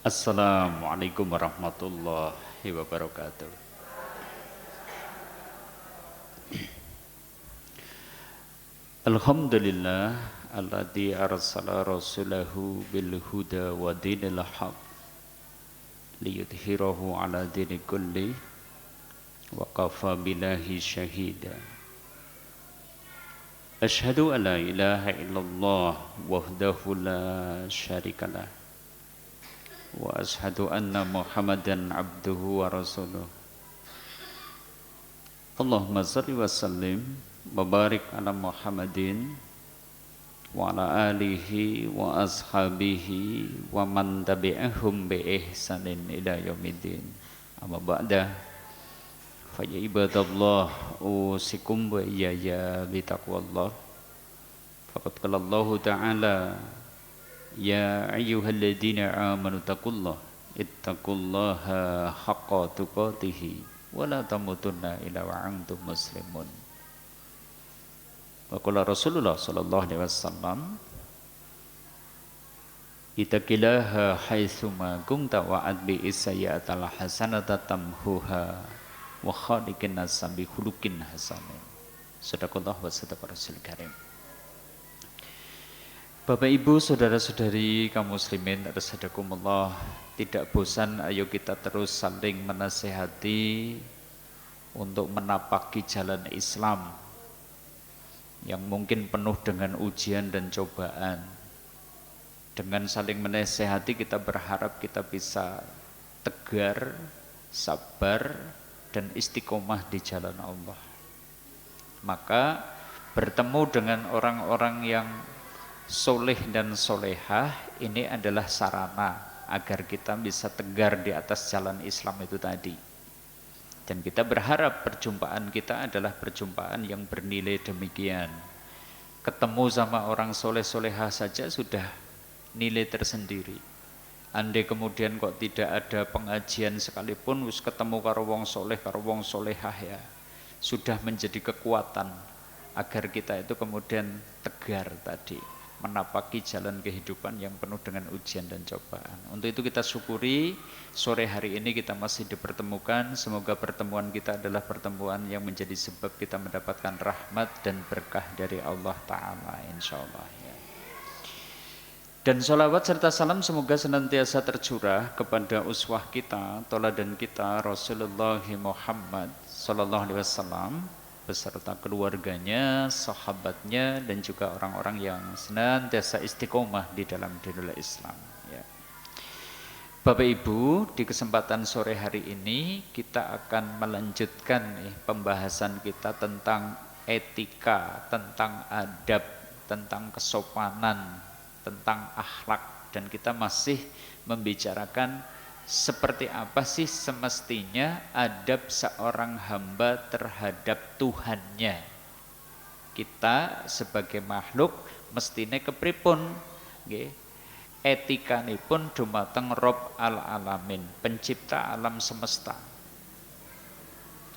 Assalamualaikum warahmatullahi wabarakatuh. Alhamdulillah alladzi arsala rasulahu bil huda wa dinil haq liyudhhirahu ala dini kulli wa kafa billahi syahida. Asyhadu an la ilaha illallah wahdahu la syarikalah wa asyhadu anna Muhammadan abduhu wa rasuluh. Allahumma shalli wa sallim wa barik ala Muhammadin wa ala alihi wa ashabihi wa man tabi'ahum bi ihsanin ila yaumiddin. Amma ba'da, fa ya ibadallah usikum wa iyaya bi taqwallah. Faqad qala Allah ta'ala ya ayyuhalladzina amanu taqullah ittaqullaha haqqa tuqatih wa la tamutunna illa wa antum muslimun. Wa qala Rasulullah sallallahu alaihi wasallam ittaqillaha haitsuma kunta wa adbi isayyatal hasanata tamhuha wa khaliqin nas bi khuluqin hasanin. Sadaqallah wa sadaqa rasul karim. Bapak Ibu, saudara-saudari kaum muslimin rahimakumullah, tidak bosan ayo kita terus saling menasehati untuk menapaki jalan Islam yang mungkin penuh dengan ujian dan cobaan. Dengan saling menasehati kita berharap kita bisa tegar, sabar, dan istiqomah di jalan Allah. Maka bertemu dengan orang-orang yang soleh dan solehah ini adalah sarana agar kita bisa tegar di atas jalan Islam itu tadi. Dan kita berharap perjumpaan kita adalah perjumpaan yang bernilai demikian. Ketemu sama orang soleh-solehah saja sudah nilai tersendiri. Andai kemudian kok tidak ada pengajian sekalipun, wis ketemu karo wong soleh, karo wong solehah ya, sudah menjadi kekuatan agar kita itu kemudian tegar tadi, menapaki jalan kehidupan yang penuh dengan ujian dan cobaan. Untuk itu kita syukuri sore hari ini kita masih dipertemukan. Semoga pertemuan kita adalah pertemuan yang menjadi sebab kita mendapatkan rahmat dan berkah dari Allah Ta'ala insyaallah ya. Dan sholawat serta salam semoga senantiasa tercurah kepada uswah kita, toladan kita Rasulullah Muhammad sallallahu alaihi wasallam beserta keluarganya, sahabatnya, dan juga orang-orang yang senantiasa istiqomah di dalam dinul Islam ya. Bapak Ibu, di kesempatan sore hari ini kita akan melanjutkan pembahasan kita tentang etika, tentang adab, tentang kesopanan, tentang akhlak, dan kita masih membicarakan seperti apa sih semestinya adab seorang hamba terhadap Tuhannya. Kita sebagai makhluk mestine kepripun nggih? Etikanipun dumateng Rabb al-alamin, pencipta alam semesta.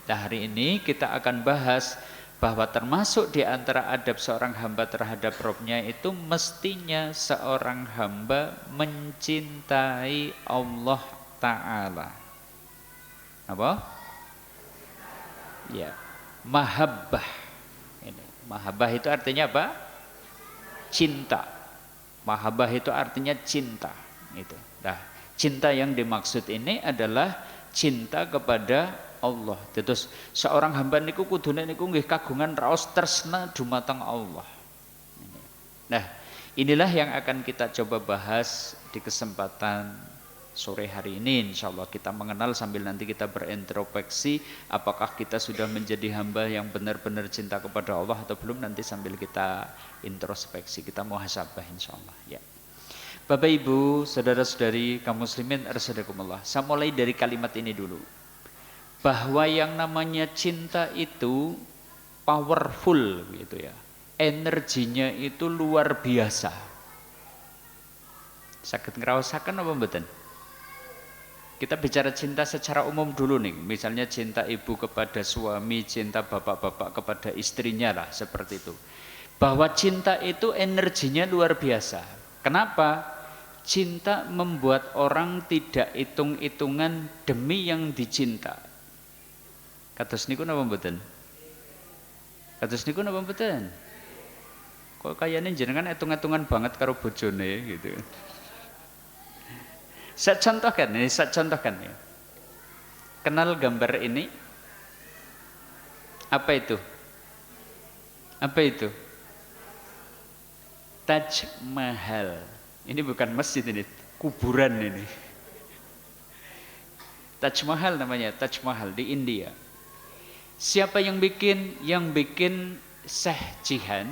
Nah, hari ini kita akan bahas bahwa termasuk di antara adab seorang hamba terhadap Rabb-nya itu mestinya seorang hamba mencintai Allah Ta'ala. Apa? Ya, mahabbah. Ini, mahabbah itu artinya apa? Cinta. Mahabbah itu artinya cinta. Itu. Nah, cinta yang dimaksud ini adalah cinta kepada Allah. Terus seorang hamba niku kudune niku nggih kagungan raos tresna dumateng Allah. Nah, inilah yang akan kita coba bahas di kesempatan sore hari ini. Insyaallah kita mengenal sambil nanti kita berintrospeksi apakah kita sudah menjadi hamba yang benar-benar cinta kepada Allah atau belum, nanti sambil kita introspeksi, kita muhasabah insyaallah ya. Bapak Ibu, saudara-saudari kaum muslimin rahimakumullah. Saya mulai dari kalimat ini dulu. Bahwa yang namanya cinta itu powerful gitu ya. Energinya itu luar biasa. Saged ngraosaken apa mboten? Kita bicara cinta secara umum dulu nih. Misalnya cinta ibu kepada suami, cinta bapak-bapak kepada istrinya lah, seperti itu. Bahwa cinta itu energinya luar biasa. Kenapa? cinta membuat orang tidak hitung-hitungan demi yang dicinta. Kados niku napa mboten? Kados niku napa mboten? Kok kayaknya jenengan hitung-hitungan banget karo bojone gitu. Saya contohkan ya. Kenal gambar ini? Apa itu? Apa itu? Taj Mahal. Ini bukan masjid ini, kuburan ini. Taj Mahal namanya, Taj Mahal di India. Siapa yang bikin? Yang bikin Syekh Jihan.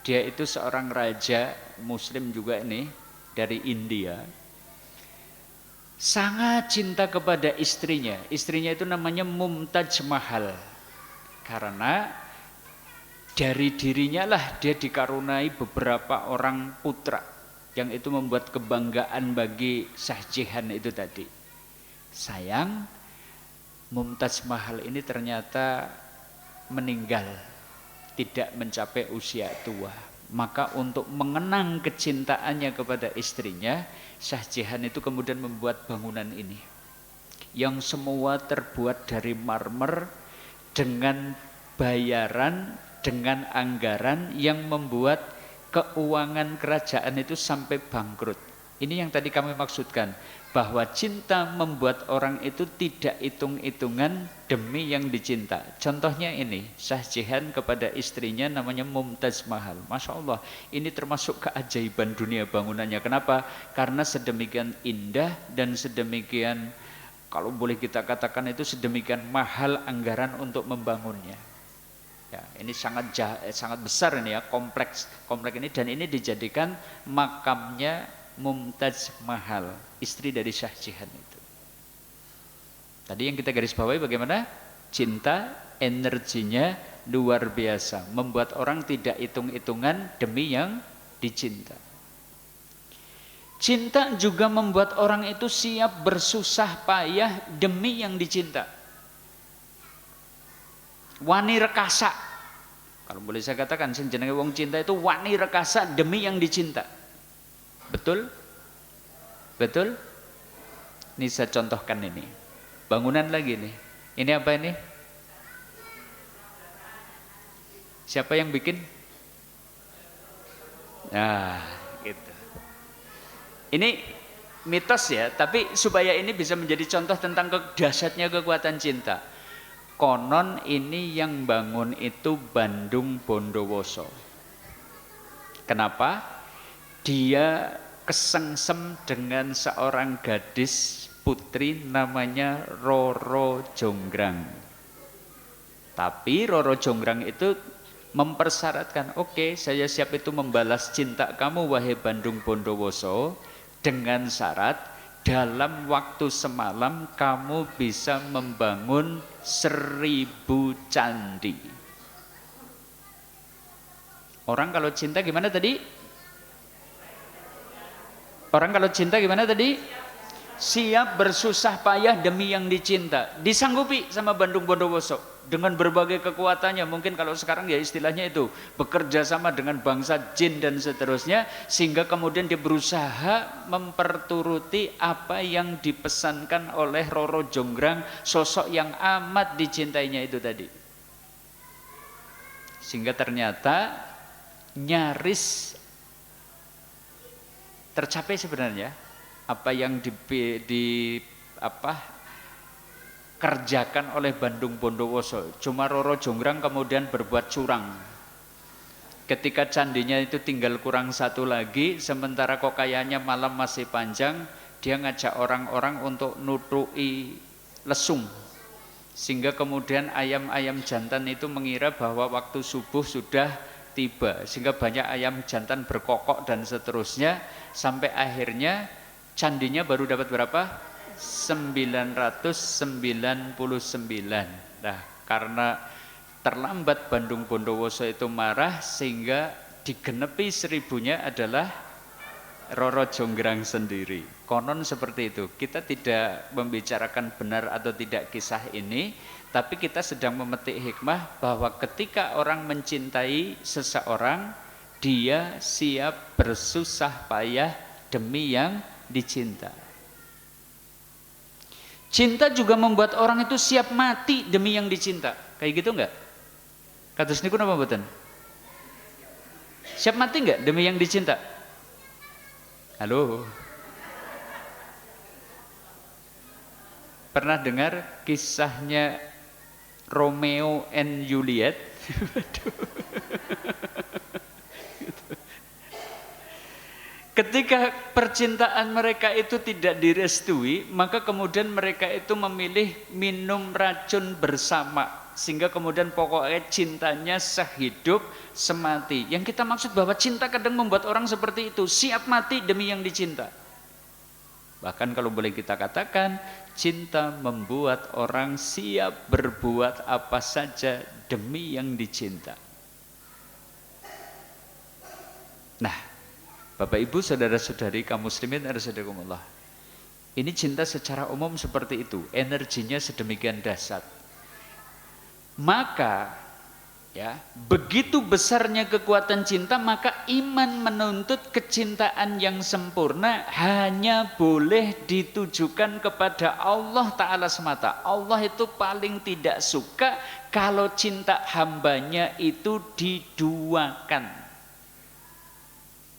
Dia itu seorang raja muslim juga ini dari India. Sangat cinta kepada istrinya. Istrinya itu namanya Mumtaz Mahal. Karena dari dirinya lah dia dikaruniai beberapa orang putra. Yang itu membuat kebanggaan bagi Syekh Jihan itu tadi. Sayang, Mumtaz Mahal ini ternyata meninggal, tidak mencapai usia tua. Maka untuk mengenang kecintaannya kepada istrinya, Syekh Jihan itu kemudian membuat bangunan ini. Yang semua terbuat dari marmer dengan bayaran, dengan anggaran yang membuat keuangan kerajaan itu sampai bangkrut. Ini yang tadi kami maksudkan, bahwa cinta membuat orang itu tidak hitung-hitungan demi yang dicinta. Contohnya ini, Syekh Jihan kepada istrinya namanya Mumtaz Mahal. Masya Allah, ini termasuk keajaiban dunia bangunannya. Kenapa? Karena sedemikian indah dan sedemikian, kalau boleh kita katakan itu sedemikian mahal anggaran untuk membangunnya. Ya, ini sangat besar ini ya, kompleks ini, dan ini dijadikan makamnya Mumtaz Mahal, istri dari Syekh Jihan itu. Tadi yang kita garis bawahi bagaimana? Cinta energinya luar biasa, membuat orang tidak hitung-hitungan demi yang dicinta. Cinta juga membuat orang itu siap bersusah payah demi yang dicinta. Wani rekasa, kalau boleh saya katakan, jenenge wong cinta itu wani rekasa demi yang dicinta. Betul? Betul? Ini saya contohkan ini. Bangunan lagi nih. Ini apa ini? Siapa yang bikin? Nah, gitu. Ini mitos ya, tapi supaya ini bisa menjadi contoh tentang dahsyatnya kekuatan cinta. Konon ini yang bangun itu Bandung Bondowoso. Kenapa? Dia kesengsem dengan seorang gadis putri namanya Roro Jonggrang. Tapi Roro Jonggrang itu mempersyaratkan, oke, saya siap itu membalas cinta kamu wahai Bandung Bondowoso, dengan syarat dalam waktu semalam kamu bisa membangun 1000 candi. Orang kalau cinta gimana tadi? Orang kalau cinta gimana tadi? Siap bersusah payah demi yang dicinta. Disanggupi sama Bandung Bondowoso dengan berbagai kekuatannya. Mungkin kalau sekarang ya istilahnya itu bekerja sama dengan bangsa jin dan seterusnya, sehingga kemudian dia berusaha memperturuti apa yang dipesankan oleh Roro Jonggrang, sosok yang amat dicintainya itu tadi. Sehingga ternyata nyaris tercapai sebenarnya apa yang kerjakan oleh Bandung Bondowoso. Cuma Roro Jonggrang kemudian berbuat curang. Ketika candinya itu tinggal kurang satu lagi, sementara kok kayaknya malam masih panjang, dia ngajak orang-orang untuk nutui lesung. Sehingga kemudian ayam-ayam jantan itu mengira bahwa waktu subuh sudah tiba. Sehingga banyak ayam jantan berkokok dan seterusnya, sampai akhirnya candinya baru dapat berapa? 999. Nah, karena terlambat Bandung Bondowoso itu marah, sehingga digenepi 1000-nya adalah Roro Jonggrang sendiri. Konon seperti itu. Kita tidak membicarakan benar atau tidak kisah ini, tapi kita sedang memetik hikmah bahwa ketika orang mencintai seseorang, dia siap bersusah payah demi yang dicinta. Cinta juga membuat orang itu siap mati demi yang dicinta. Kayak gitu enggak? Kados niku napa mboten? Siap mati enggak demi yang dicinta? Halo. Pernah dengar kisahnya Romeo and Juliet? Ketika percintaan mereka itu tidak direstui, maka kemudian mereka itu memilih minum racun bersama, sehingga kemudian pokoknya cintanya sehidup semati. Yang kita maksud bahwa cinta kadang membuat orang seperti itu, siap mati demi yang dicinta. Bahkan kalau boleh kita katakan, cinta membuat orang siap berbuat apa saja demi yang dicinta. Nah, Bapak Ibu, saudara-saudari kaum muslimin rahimakumullah. Ini cinta secara umum seperti itu, energinya sedemikian dahsyat. Maka ya, begitu besarnya kekuatan cinta, maka iman menuntut kecintaan yang sempurna hanya boleh ditujukan kepada Allah Ta'ala semata. Allah itu paling tidak suka kalau cinta hambanya itu diduakan.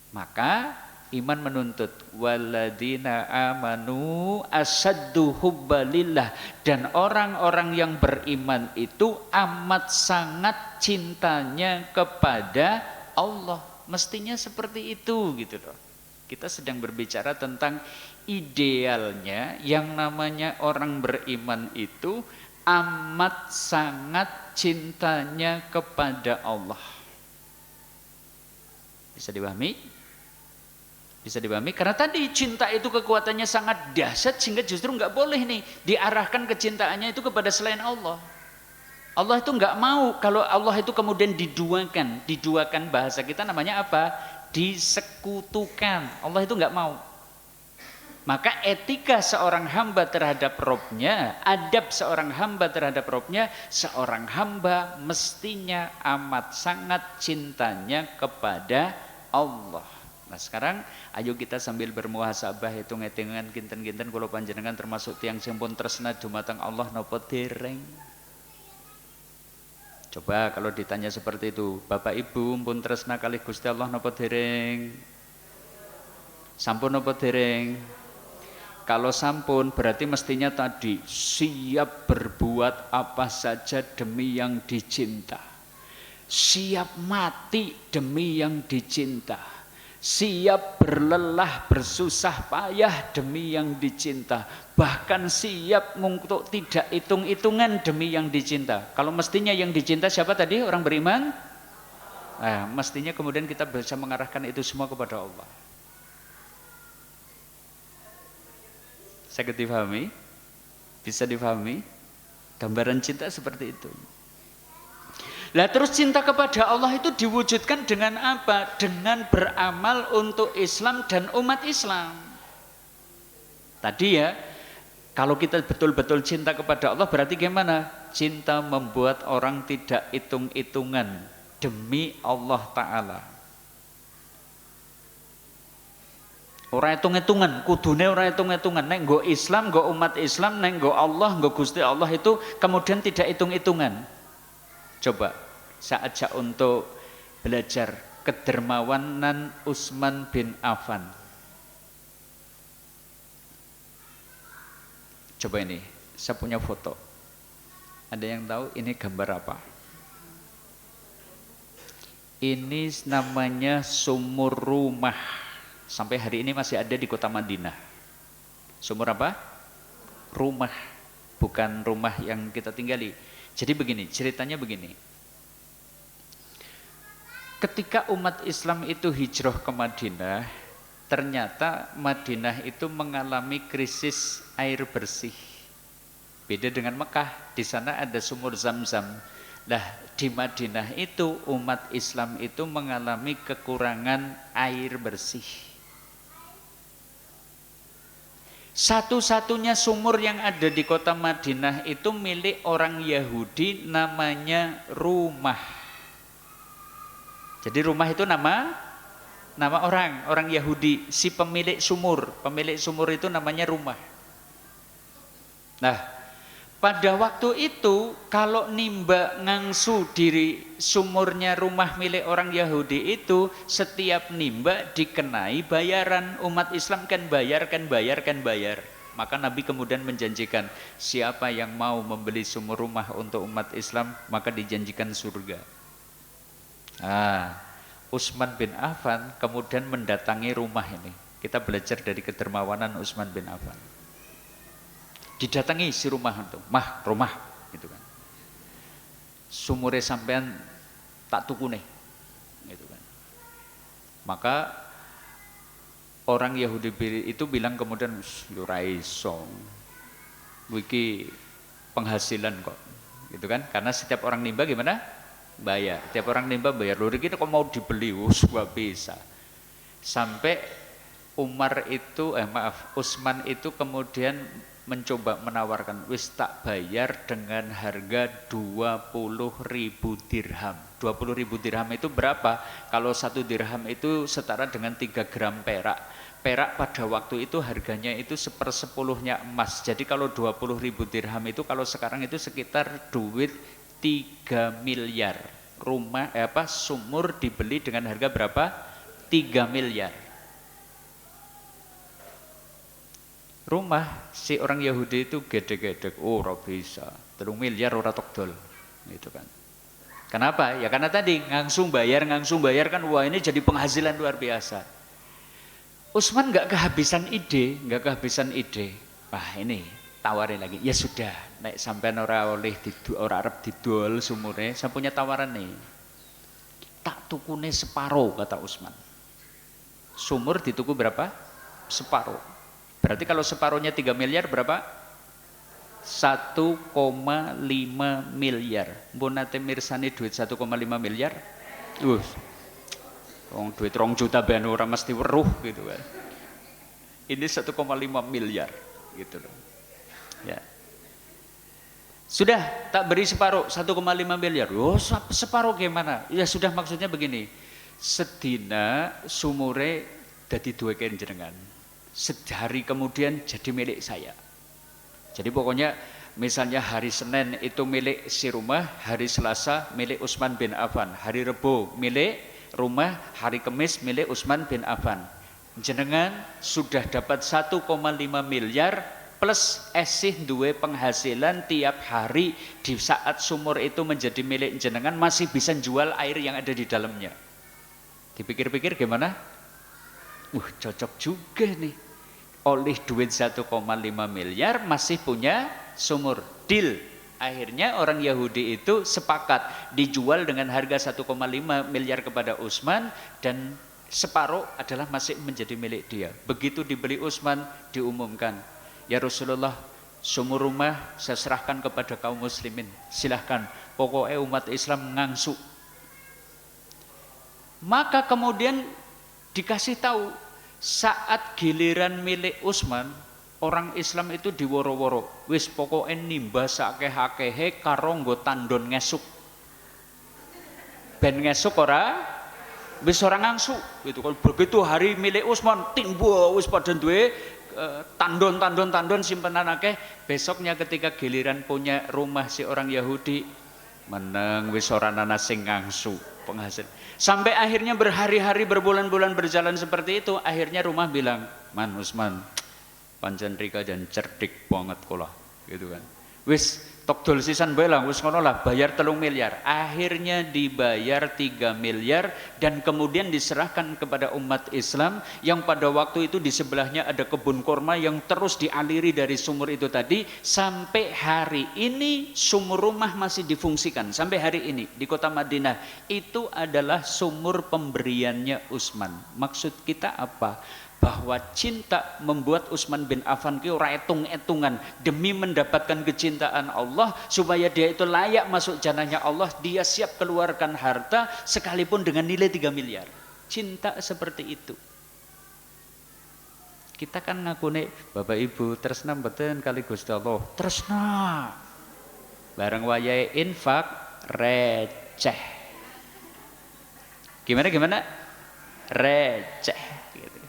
Maka iman menuntut waladina amanu asaddu hubbalillah, dan orang-orang yang beriman itu amat sangat cintanya kepada Allah. Mestinya seperti itu gitu loh. Kita sedang berbicara tentang idealnya yang namanya orang beriman itu amat sangat cintanya kepada Allah. Bisa dipahami? Bisa dipahami? Karena tadi cinta itu kekuatannya sangat dahsyat, sehingga justru nggak boleh nih diarahkan kecintaannya itu kepada selain Allah. Allah itu nggak mau kalau Allah itu kemudian diduakan. Diduakan bahasa kita namanya apa? Disekutukan. Allah itu nggak mau. Maka etika seorang hamba terhadap Robnya, adab seorang hamba terhadap Robnya, seorang hamba mestinya amat sangat cintanya kepada Allah. Nah sekarang ayo kita sambil bermuhasabah, hitung-hitungan kinten-kinten kula panjenengan termasuk tiyang sing pun tresna dumateng Allah napa dereng. Coba kalau ditanya seperti itu, Bapak Ibu pun tresna kalih Gusti Allah napa dereng? Sampun napa dereng? Kalau sampun berarti mestinya tadi siap berbuat apa saja demi yang dicinta. Siap mati demi yang dicinta. Siap berlelah bersusah payah demi yang dicinta, bahkan siap untuk tidak hitung-hitungan demi yang dicinta. Kalau mestinya yang dicinta siapa tadi? Orang beriman. Nah, mestinya kemudian kita bisa mengarahkan itu semua kepada Allah. Saya dipahami? Bisa dipahami? Gambaran cinta seperti itu. Lah terus cinta kepada Allah itu diwujudkan dengan apa? Dengan beramal untuk Islam dan umat Islam. Tadi ya, kalau kita betul-betul cinta kepada Allah berarti gimana? Cinta membuat orang tidak hitung-hitungan demi Allah Ta'ala. Orang hitung-hitungan, kudune orang hitung-hitungan. Nek nggo Islam, nggo umat Islam, nek nggo Allah, nggo Gusti Allah itu kemudian tidak hitung-hitungan. Coba saya ajak untuk belajar kedermawanan Utsman bin Affan. Coba ini, saya punya foto. Ada yang tahu ini gambar apa? Ini namanya sumur rumah. Sampai hari ini masih ada di kota Madinah. Sumur apa? Rumah, bukan rumah yang kita tinggali. Jadi begini, ceritanya begini. Ketika umat Islam itu hijrah ke Madinah, ternyata Madinah itu mengalami krisis air bersih. Beda dengan Mekah, di sana ada sumur Zam-Zam. Nah, di Madinah itu umat Islam itu mengalami kekurangan air bersih. Satu-satunya sumur yang ada di kota Madinah itu milik orang Yahudi, namanya Rumah. Jadi Rumah itu nama nama orang Yahudi, si pemilik sumur. Pemilik sumur itu namanya Rumah. Nah, pada waktu itu kalau nimba ngangsu diri sumurnya Rumah milik orang Yahudi itu, setiap nimba dikenai bayaran. Umat Islam kan bayar. Maka Nabi kemudian menjanjikan, siapa yang mau membeli sumur Rumah untuk umat Islam, maka dijanjikan surga. Utsman bin Affan kemudian mendatangi rumah ini. Kita belajar dari kedermawanan Utsman bin Affan. Didatangi si rumah itu, rumah gitu kan. Sumure sampean tak tukune gitu kan. Maka orang Yahudi itu bilang kemudian, yo ra iso. Wiki penghasilan kok. Gitu kan? Karena setiap orang nimba gimana? Bayar. Tiap orang nimba bayar. Lho iki kok mau dibeli? Gak bisa. Sampai Utsman itu kemudian mencoba menawarkan, wis tak bayar dengan harga 20.000 dirham. 20.000 dirham itu berapa? Kalau 1 dirham itu setara dengan 3 gram perak. Perak pada waktu itu harganya itu 1/10 emas. Jadi kalau 20.000 dirham itu kalau sekarang itu sekitar duit 3 miliar. Sumur dibeli dengan harga berapa? 3 miliar. Rumah si orang Yahudi itu gede-gede, ora bisa. 3 miliar ora tokdol. Gitu kan. Kenapa? Ya karena tadi langsung bayar kan, wah ini jadi penghasilan luar biasa. Utsman nggak kehabisan ide. Wah ini tawarin lagi. Ya sudah, nek sampean ora arep didol sumure, saya punya tawaran nih. Tak tukune separuh, kata Utsman. Sumur dituku berapa? Separuh. Berarti kalau separuhnya 3 miliar berapa? 1,5 miliar. Mbok nate mirsani duit 1,5 miliar. Wong duit 2 juta ben ora mesti weruh gitu kan. Ini 1,5 miliar gitu loh. Ya. Sudah tak beri separuh 1,5 miliar. Oh, separuh gimana? Ya sudah, maksudnya begini. Sedina sumure dadi duweke jenengan. Sehari kemudian jadi milik saya. Jadi pokoknya misalnya hari Senin itu milik si Rumah, hari Selasa milik Utsman bin Affan, hari Rebo milik Rumah, hari Kamis milik Utsman bin Affan. Jenengan sudah dapat 1,5 miliar plus esih duwe penghasilan tiap hari. Di saat sumur itu menjadi milik jenengan masih bisa jual air yang ada di dalamnya. Dipikir-pikir gimana? Cocok juga nih. Oleh duit 1,5 miliar masih punya sumur. Deal. Akhirnya orang Yahudi itu sepakat dijual dengan harga 1,5 miliar kepada Utsman dan separuh adalah masih menjadi milik dia. Begitu dibeli Utsman, diumumkan, ya Rasulullah, sumur Rumah saya serahkan kepada kaum muslimin. Silahkan, pokoknya umat Islam ngangsu. Maka kemudian dikasih tahu, saat giliran milik Utsman, orang Islam itu diworo-woro. Wis pokoknya nimba sakeh-akehe karo nggo tandon ngesuk. Ben ngesuk ora wis ora ngangsu gitu kan. Begitu hari milik Utsman timbo wis padha duwe tandon simpenan akeh. Besoknya ketika giliran punya rumah si orang Yahudi, meneng wis ora ana sing ngangsu penghasil. Sampai akhirnya berhari-hari berbulan-bulan berjalan seperti itu, akhirnya Rumah bilang, "Man Utsman, pancen rika dan cerdik banget kula." Gitu kan. Wis tok dol sisan bae lah, wis ngono lah, bayar 3 miliar. Akhirnya dibayar 3 miliar dan kemudian diserahkan kepada umat Islam yang pada waktu itu di sebelahnya ada kebun kurma yang terus dialiri dari sumur itu tadi. Sampai hari ini sumur Rumah masih difungsikan sampai hari ini di kota Madinah. Itu adalah sumur pemberiannya Utsman. Maksud kita apa? Bahwa cinta membuat Utsman bin Affan ki ora etung-etungan demi mendapatkan kecintaan Allah supaya dia itu layak masuk jannahnya Allah, dia siap keluarkan harta sekalipun dengan nilai 3 miliar. Cinta seperti itu. Kita kan ngakune Bapak Ibu tresna mboten kali Gusti Allah. Tresna. Bareng wayahe infak receh. Gimana? receh gitu.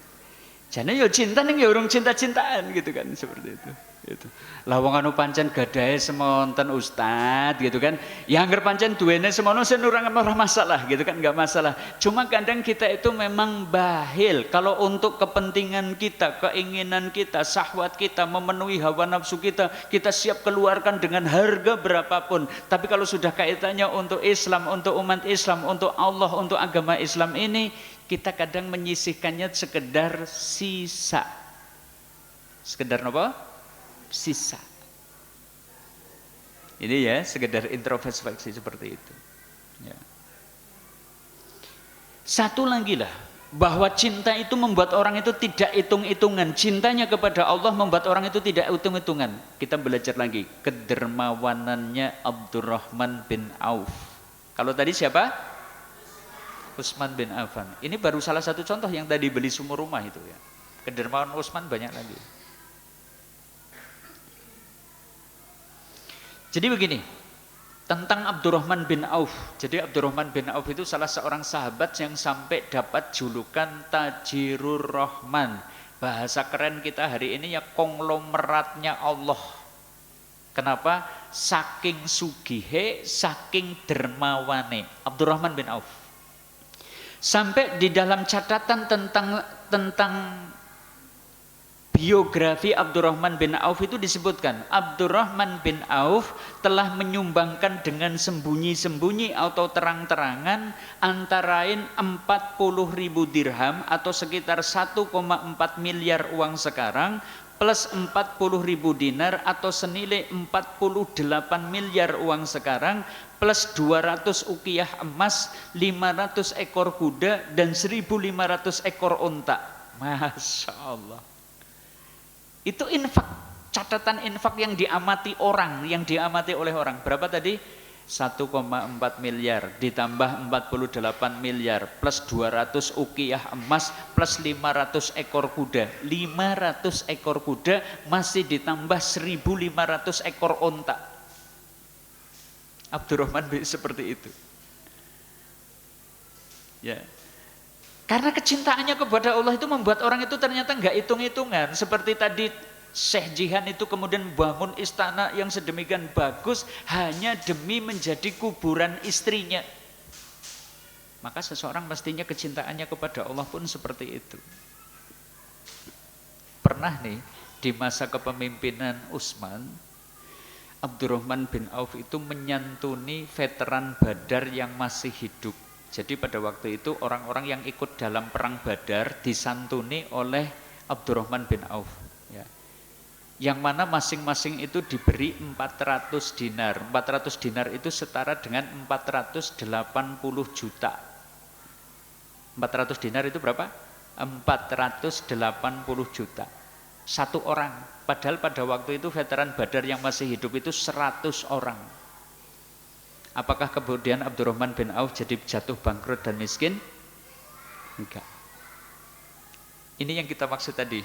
Jane yo cinta ning ya urung cinta-cintaan gitu kan seperti itu. Gitu. Lah wong anu pancen gadahe semonten ustad gitu kan. Ya angger pancen duwene semono sen ora masalah gitu kan, enggak masalah. Cuma kadang kita itu memang bahil kalau untuk kepentingan kita, keinginan kita, syahwat kita, memenuhi hawa nafsu kita, kita siap keluarkan dengan harga berapapun. Tapi kalau sudah kaitannya untuk Islam, untuk umat Islam, untuk Allah, untuk agama Islam ini, kita kadang menyisihkannya sekedar sisa. Sekedar apa? Sisa. Ini ya sekedar introspeksi seperti itu ya. Satu lagi lah, bahwa cinta itu membuat orang itu tidak hitung-hitungan. Cintanya kepada Allah membuat orang itu tidak hitung-hitungan. Kita belajar lagi kedermawanannya Abdurrahman bin Auf. Kalau tadi siapa? Utsman bin Affan. Ini baru salah satu contoh yang tadi beli sumur rumah itu ya. Kedermawanan Utsman banyak lagi. Jadi begini, tentang Abdurrahman bin Auf. Jadi Abdurrahman bin Auf itu salah seorang sahabat yang sampai dapat julukan Tajirur Rahman. Bahasa keren kita hari ini ya konglomeratnya Allah. Kenapa? Saking sugihe, saking dermawane. Abdurrahman bin Auf. Sampai di dalam catatan tentang biografi Abdurrahman bin Auf itu disebutkan Abdurrahman bin Auf telah menyumbangkan dengan sembunyi-sembunyi atau terang-terangan antara lain 40.000 dirham atau sekitar 1,4 miliar uang sekarang plus 40.000 dinar atau senilai 48 miliar uang sekarang plus 200 ukiyah emas, 500 ekor kuda dan 1.500 ekor unta. Masya Allah. Itu infak, catatan infak yang diamati orang, yang diamati oleh orang. Berapa tadi? 1,4 miliar ditambah 48 miliar plus 200 ukiyah emas plus 500 ekor kuda. 500 ekor kuda masih ditambah 1.500 ekor onta. Abdurrahman bin seperti itu. Ya. Karena kecintaannya kepada Allah itu membuat orang itu ternyata enggak hitung-hitungan. Seperti tadi Syekh Jihan itu kemudian bangun istana yang sedemikian bagus hanya demi menjadi kuburan istrinya. Maka seseorang mestinya kecintaannya kepada Allah pun seperti itu. Pernah nih di masa kepemimpinan Utsman, Abdurrahman bin Auf itu menyantuni veteran Badar yang masih hidup. Jadi pada waktu itu orang-orang yang ikut dalam perang Badar disantuni oleh Abdurrahman bin Auf ya. Yang mana masing-masing itu diberi 400 dinar. 400 dinar itu setara dengan 480 juta. 400 dinar itu berapa? 480 juta. Satu orang. Padahal pada waktu itu veteran Badar yang masih hidup itu 100 orang. Apakah kemudian Abdurrahman bin Auf jadi jatuh bangkrut dan miskin? Enggak. Ini yang kita maksud tadi.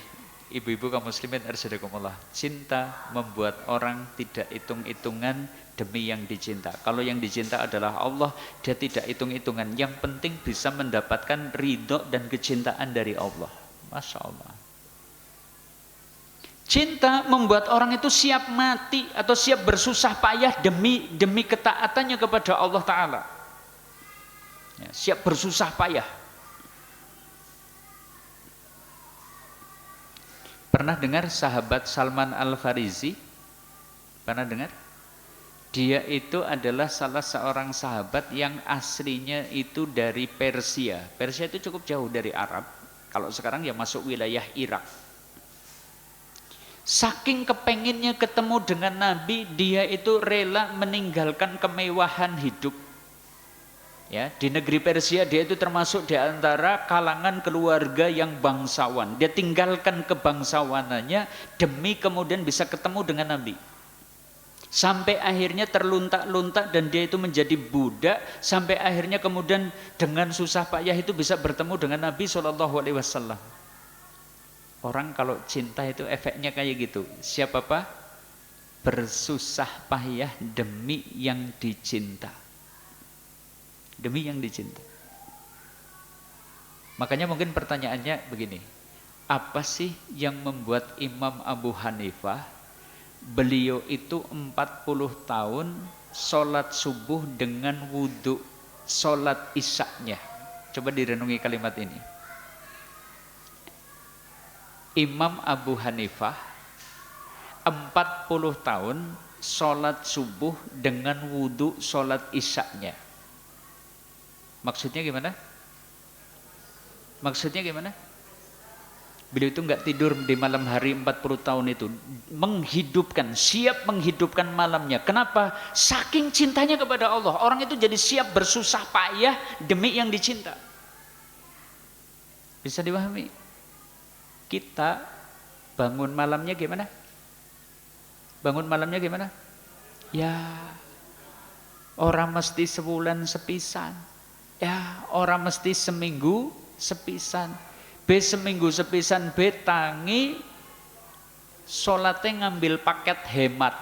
Ibu-ibu kaum muslimin arsyadakumullah. Cinta membuat orang tidak hitung-hitungan demi yang dicinta. Kalau yang dicinta adalah Allah, dia tidak hitung-hitungan. Yang penting bisa mendapatkan ridho dan kecintaan dari Allah. Masya Allah. Cinta membuat orang itu siap mati atau siap bersusah payah demi ketaatannya kepada Allah Ta'ala ya, siap bersusah payah. Pernah dengar sahabat Salman Al-Farisi? Pernah dengar? Dia itu adalah salah seorang sahabat yang aslinya itu dari Persia. Persia itu cukup jauh dari Arab. Kalau sekarang ya masuk wilayah Irak. Saking kepenginnya ketemu dengan Nabi, dia itu rela meninggalkan kemewahan hidup. Ya, di negeri Persia dia itu termasuk di antara kalangan keluarga yang bangsawan. Dia tinggalkan kebangsawanannya demi kemudian bisa ketemu dengan Nabi. Sampai akhirnya terluntak-luntak dan dia itu menjadi budak. Sampai akhirnya kemudian dengan susah payah itu bisa bertemu dengan Nabi SAW. Orang kalau cinta itu efeknya kayak gitu. Siapa apa? Bersusah payah demi yang dicinta. Demi yang dicinta. Makanya mungkin pertanyaannya begini, apa sih yang membuat Imam Abu Hanifah beliau itu 40 tahun sholat subuh dengan wudhu sholat isyaknya? Coba direnungi kalimat ini. Imam Abu Hanifah 40 tahun sholat subuh dengan wudhu sholat isyaknya. Maksudnya gimana? Maksudnya gimana? Beliau itu nggak tidur di malam hari 40 tahun itu, menghidupkan, siap menghidupkan malamnya. Kenapa? Saking cintanya kepada Allah, orang itu jadi siap bersusah payah demi yang dicinta. Bisa dipahami? Kita bangun malamnya gimana? Bangun malamnya gimana? Ya, orang mesti sebulan sepisan. Ya, orang mesti seminggu sepisan. B seminggu sepisan, B tangi sholatnya ngambil paket hemat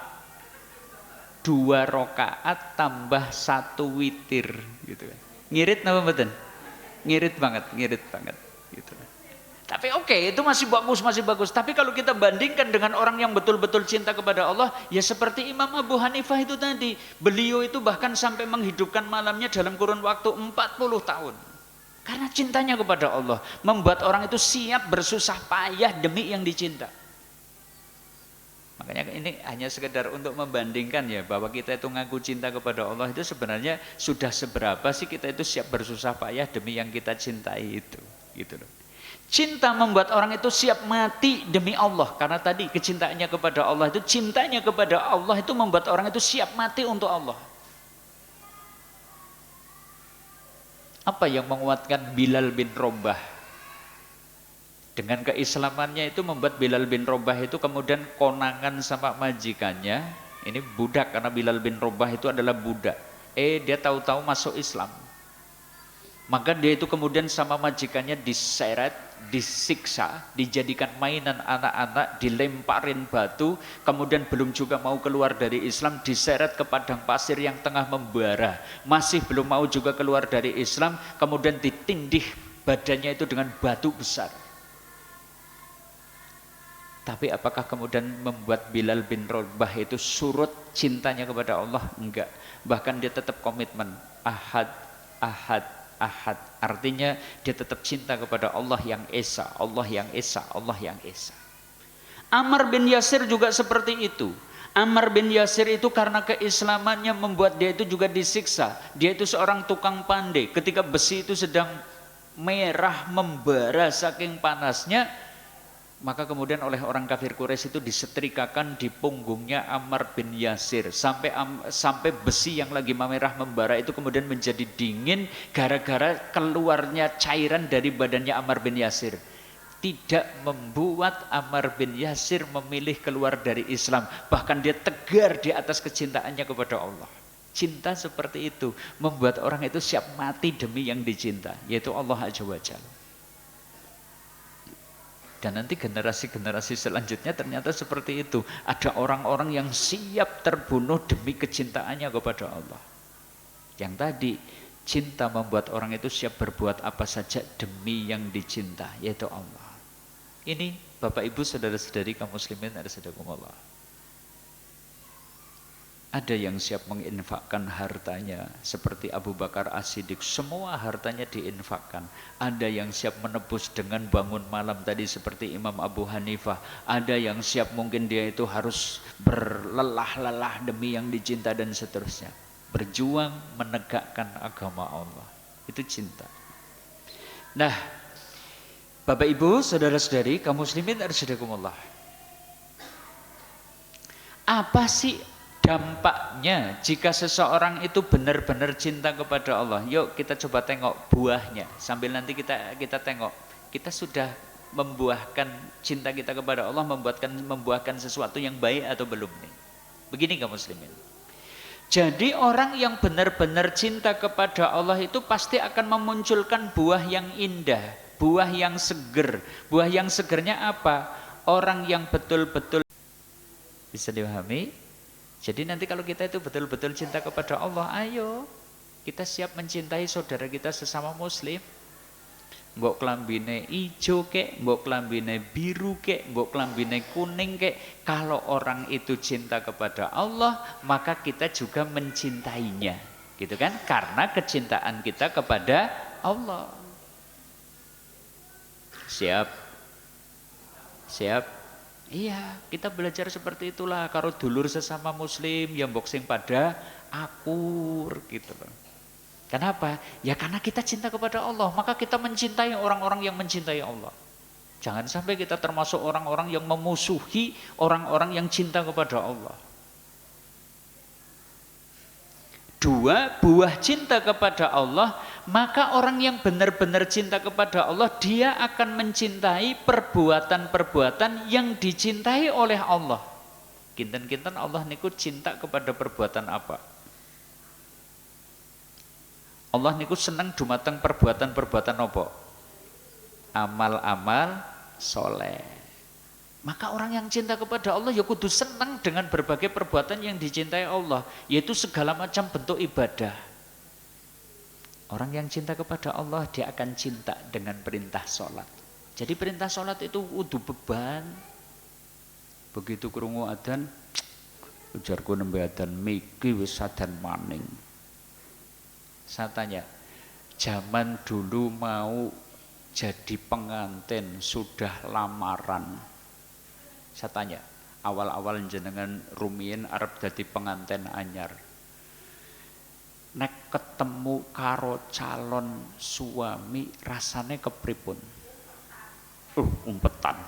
2 rakaat tambah 1 witir gitu kan. Ngirit napa mboten? Ngirit banget gitu. Tapi oke, itu masih bagus. Tapi kalau kita bandingkan dengan orang yang betul-betul cinta kepada Allah, ya seperti Imam Abu Hanifah itu tadi. Beliau itu bahkan sampai menghidupkan malamnya dalam kurun waktu 40 tahun. Karena cintanya kepada Allah membuat orang itu siap bersusah payah demi yang dicinta. Makanya ini hanya sekedar untuk membandingkan ya, bahwa kita itu ngaku cinta kepada Allah itu sebenarnya sudah seberapa sih kita itu siap bersusah payah demi yang kita cintai itu, gitu loh. Cinta membuat orang itu siap mati demi Allah, karena tadi kecintaannya kepada Allah itu, cintanya kepada Allah itu membuat orang itu siap mati untuk Allah. Apa yang menguatkan Bilal bin Rabah? Dengan keislamannya itu membuat Bilal bin Rabah itu kemudian konangan sama majikannya. Ini budak, karena Bilal bin Rabah itu adalah budak. Dia tahu-tahu masuk Islam. Maka dia itu kemudian sama majikannya diseret, disiksa, dijadikan mainan anak-anak, dilemparin batu, kemudian belum juga mau keluar dari Islam, diseret ke padang pasir yang tengah membara, masih belum mau juga keluar dari Islam, kemudian ditindih badannya itu dengan batu besar. Tapi apakah kemudian membuat Bilal bin Rabah itu surut cintanya kepada Allah? Enggak. Bahkan dia tetap komitmen, ahad, ahad, ahad. Artinya dia tetap cinta kepada Allah yang Esa, Allah yang Esa, Allah yang Esa. Ammar bin Yasir juga seperti itu. Ammar bin Yasir itu karena keislamannya membuat dia itu juga disiksa. Dia itu seorang tukang pandai. Ketika besi itu sedang merah membara saking panasnya, maka kemudian oleh orang kafir Quraisy itu disetrikakan di punggungnya Ammar bin Yasir sampai besi yang lagi memerah membara itu kemudian menjadi dingin gara-gara keluarnya cairan dari badannya Ammar bin Yasir. Tidak membuat Ammar bin Yasir memilih keluar dari Islam, bahkan dia tegar di atas kecintaannya kepada Allah. Cinta seperti itu membuat orang itu siap mati demi yang dicinta, yaitu Allah Azza wa Jalla. Dan nanti generasi-generasi selanjutnya ternyata seperti itu. Ada orang-orang yang siap terbunuh demi kecintaannya kepada Allah. Yang tadi, cinta membuat orang itu siap berbuat apa saja demi yang dicinta, yaitu Allah. Ini Bapak Ibu saudara-saudari kaum muslimin rahimakumullah. Ada yang siap menginfakkan hartanya seperti Abu Bakar As-Siddiq, semua hartanya diinfakkan. Ada yang siap menebus dengan bangun malam tadi seperti Imam Abu Hanifah. Ada yang siap mungkin dia itu harus berlelah-lelah demi yang dicinta dan seterusnya. Berjuang menegakkan agama Allah. Itu cinta. Nah, Bapak Ibu, saudara-saudari kaum muslimin rahimakumullah. Apa sih dampaknya jika seseorang itu benar-benar cinta kepada Allah? Yuk kita coba tengok buahnya. Sambil nanti kita tengok, kita sudah membuahkan cinta kita kepada Allah, membuahkan sesuatu yang baik atau belum nih? Begini kaum muslimin. Jadi orang yang benar-benar cinta kepada Allah itu pasti akan memunculkan buah yang indah, buah yang seger. Buah yang segernya apa? Orang yang betul-betul bisa dipahami. Jadi nanti kalau kita itu betul-betul cinta kepada Allah, ayo kita siap mencintai saudara kita sesama muslim. Mbok klambine ijo kek, mbok klambine biru kek, mbok klambine kuning kek, kalau orang itu cinta kepada Allah, maka kita juga mencintainya. Gitu kan? Karena kecintaan kita kepada Allah. Siap? Siap? Iya, kita belajar seperti itulah. Karo dulur sesama muslim yang boxing pada akur gitu loh. Kenapa? Ya karena kita cinta kepada Allah, maka kita mencintai orang-orang yang mencintai Allah. Jangan sampai kita termasuk orang-orang yang memusuhi orang-orang yang cinta kepada Allah. Dua, buah cinta kepada Allah, maka orang yang benar-benar cinta kepada Allah, dia akan mencintai perbuatan-perbuatan yang dicintai oleh Allah. Kinten-kinten Allah niku cinta kepada perbuatan apa? Allah niku seneng dumateng perbuatan-perbuatan apa? Amal-amal soleh. Maka orang yang cinta kepada Allah ya kudu senang dengan berbagai perbuatan yang dicintai Allah, yaitu segala macam bentuk ibadah. Orang yang cinta kepada Allah, dia akan cinta dengan perintah sholat. Jadi perintah sholat itu kudu beban. Begitu krungu adzan, ujarku nembe adzan miki wis adzan maning. Saya tanya, zaman dulu mau jadi pengantin sudah lamaran. Saya tanya, awal-awal jenengan rumiyin arep dadi pengantin anyar. Nek ketemu karo calon suami rasane kepripun? Umpetan.